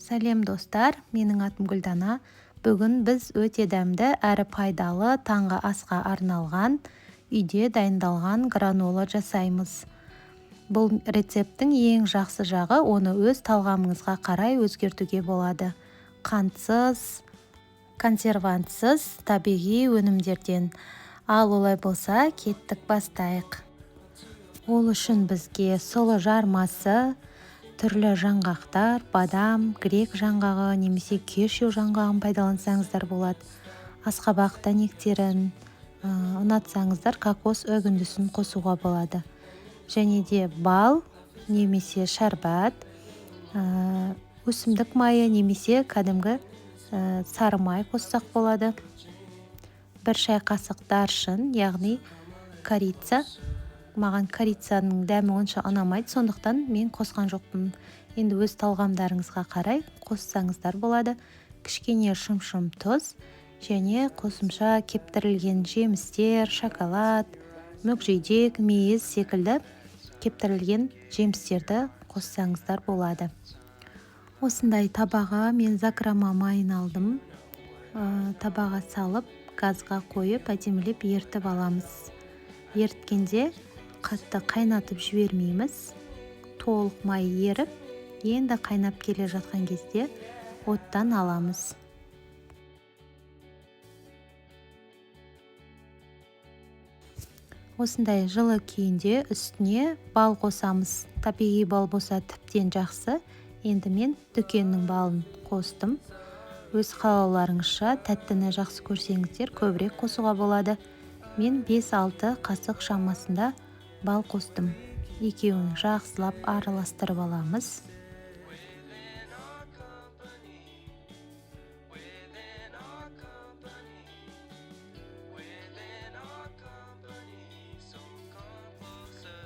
Сәлем достар, менің атым Гүлдана. Бүгін біз өте дәмді әрі пайдалы таңғы асқа арналған үйде дайындалған гранола жасаймыз. Бұл рецепттің ең жақсы жағы оны өз талғамыңызға қарай өзгертуге болады. Қантсыз, консервантсыз, табиғи өнімдерден. Ал олай болса, кеттік бастайық. Ол үшін бізге сұлы жармасы, түрлі жаңғақтар, бадам, грек жаңғағы немесе кешью жаңғағын пайдалансаңыздар болады. Асқабақ дәнектерін, ұнатсаңыздар кокос үгіндісін қосуға болады. Және де бал немесе шәрбат, өсімдік майы немесе кәдімгі сары май қоссақ болады. 1 шай қасық даршын, яғни корица. Маған корицаның дәмі онша ұнамайды, сондықтан мен қосқан жоқпын. Енді өз талғамдарыңызға қарай қоссаңыздар болады. Кішкене шым-шым тұз және қосымша кептірілген жемістер, шоколад, мүкжидек, мейіз секілді кептірілген жемістерді қоссаңыздар болады. Осындай табаға мен закрома майын алдым. Табаға салып, газға қойып, әдемілеп ертіп аламыз. Ерткенде қатты қайнатып жібермейміз. Толық май еріп, енді қайнап келе жатқан кезде оттан аламыз. Осындай жылы күйінде үстіне бал қосамыз. Табиғи бал болса тіптен жақсы. Енді мен дүкеннің балын қостым. Өз қалауларыңызша тәттіні жақсы көрсеңіздер көбірек қосуға болады. Мен 5-6 қасық шамасында бал қостым. Екеуін жақсылап араластырып аламыз.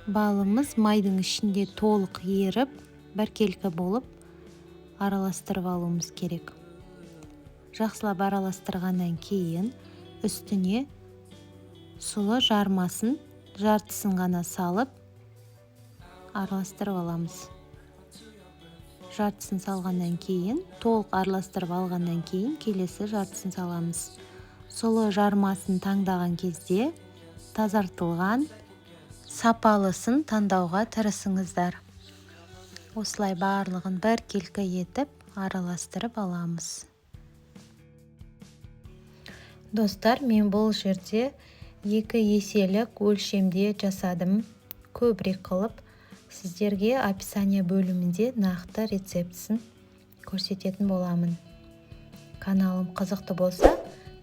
Балымыз майдың ішінде толық еріп, біркелкі болып араластырып алуымыз керек. Жақсылап араластырғаннан кейін үстіне сұлы жармасын жартысын ғана салып араластырып аламыз. Жартысын салғаннан кейін, толық араластырып алғаннан кейін келесі жартысын саламыз. Сұлы жармасын таңдаған кезде тазартылған сапалысын таңдауға тырысыңыздар. Осылай барлығын біркелкі етіп араластырып аламыз. Достар, мен бұл жерде 2 еселік өлшемде жасадым. Көбірек қылып, сіздерге описание бөлімінде нақты рецептісін көрсететін боламын. Каналым қызықты болса,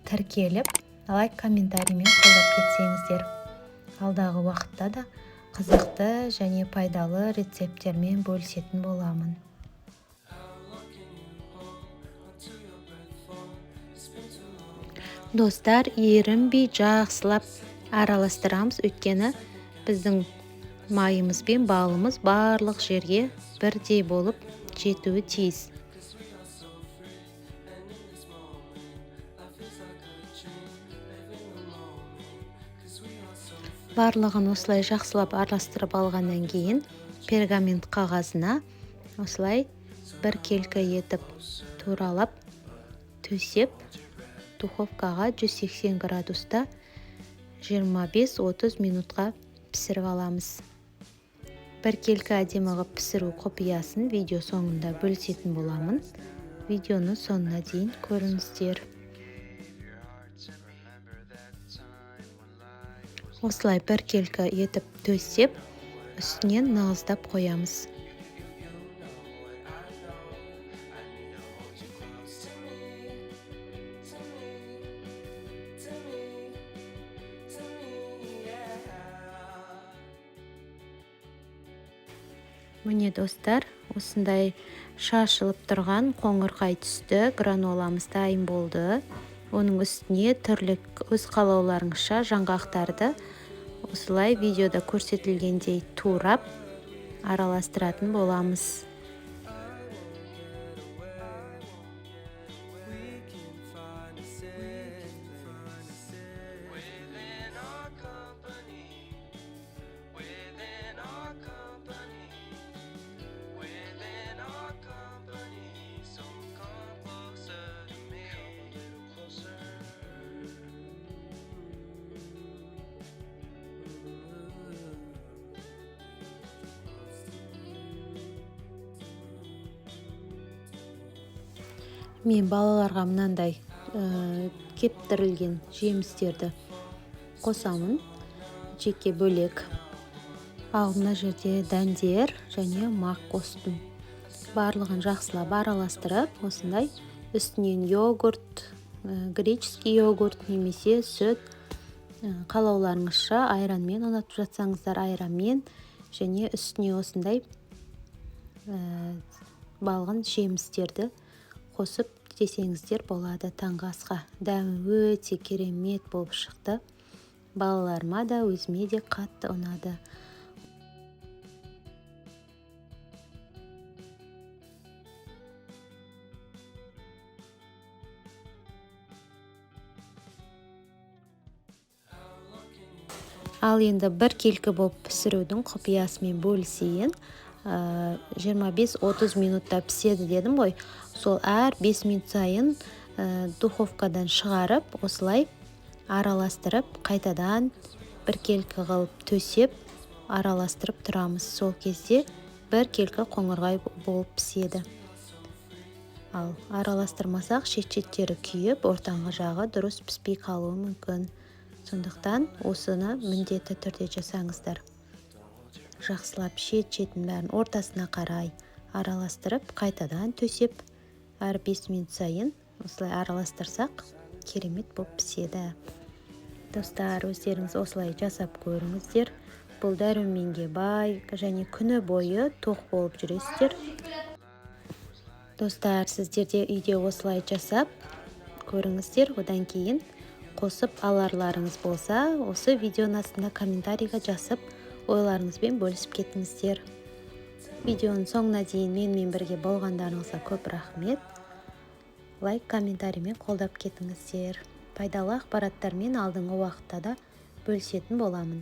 тіркеліп, лайк, комментариймен қолдап кетсеңіздер. Алдағы уақытта да қызықты және пайдалы рецепттермен бөлісетін боламын. Достар, ерінбей жақсылап араластырамыз, өйткені біздің майымыз бен балымыз барлық жерге бірдей болып жетуі тиіс. Барлығын осылай жақсылап араластырып алғаннан кейін пергамент қағазына осылай біркелкі етіп туралап төсеп, духовкаға 180 градуста 25-30 минутқа пісіріп аламыз. Біркелкі әдемі ғып пісіру құпиясын видео соңында бөлісетін боламын. Видеоны соңына дейін көріңіздер. Осылай біркелкі етіп төсеп, үстінен нығыздап қоямыз. Міне достар, осындай шашылып тұрған қоңырқай түсті граноламыз дайын болды. Оның үстіне түрлі өз қалауларыңызша жаңғақтарды осылай видеода көрсетілгендей турап араластыратын боламыз. Мен балаларға мынандай кептірілген жемістерді қосамын жеке бөлек. Ал мына жерде дәндер және мақ қостым. Барлығын жақсылап араластырып, осындай үстінен йогурт, греческий йогурт немесе сүт, қалауларыңызша айранмен ұнатып жатсаңыздар айранмен, және үстіне осындай балғын жемістерді қосып десеңіздер болады таңғы асқа. Дәмі өте керемет болып шықты. Балаларыма да өзіме де қатты ұнады. Ал енді бір келкі болып пісірудің құпиясымен бөлісейін. 25-30 минутта піседі дедім ғой. Сол әр 5 минут сайын духовкадан шығарып, осылай араластырып, қайтадан бір келкі қылып төсеп, араластырып тұрамыз. Сол кезде бір келкі қоңырғай болып піседі. Ал араластырмасақ шет-шеттері күйіп, ортаңғы жағы дұрыс піспей қалуы мүмкін. Сондықтан осыны міндетті түрде жасаңыздар. Жақсылап шет-шетін бәрін ортасына қарай араластырып, қайтадан төсеп, әр 5 минут сайын осылай араластырсақ, керемет болып піседі. Достар, өздеріңіз осылай жасап көріңіздер. Бұл дәруменге бай және күні бойы тоқ болып жүресіздер. Достар, сіздер де үйде осылай жасап көріңіздер. Одан кейін қосып аларларыңыз болса, осы видеоның астына комментарийға жазып, ойларыңызбен бөлісіп кетіңіздер. Видеоның соңына дейін менімен бірге болғандарыңызға көп рахмет. Лайк, комментариймен қолдап кетіңіздер. Пайдалы ақпараттармен алдыңғы уақытта да бөлісетін боламын.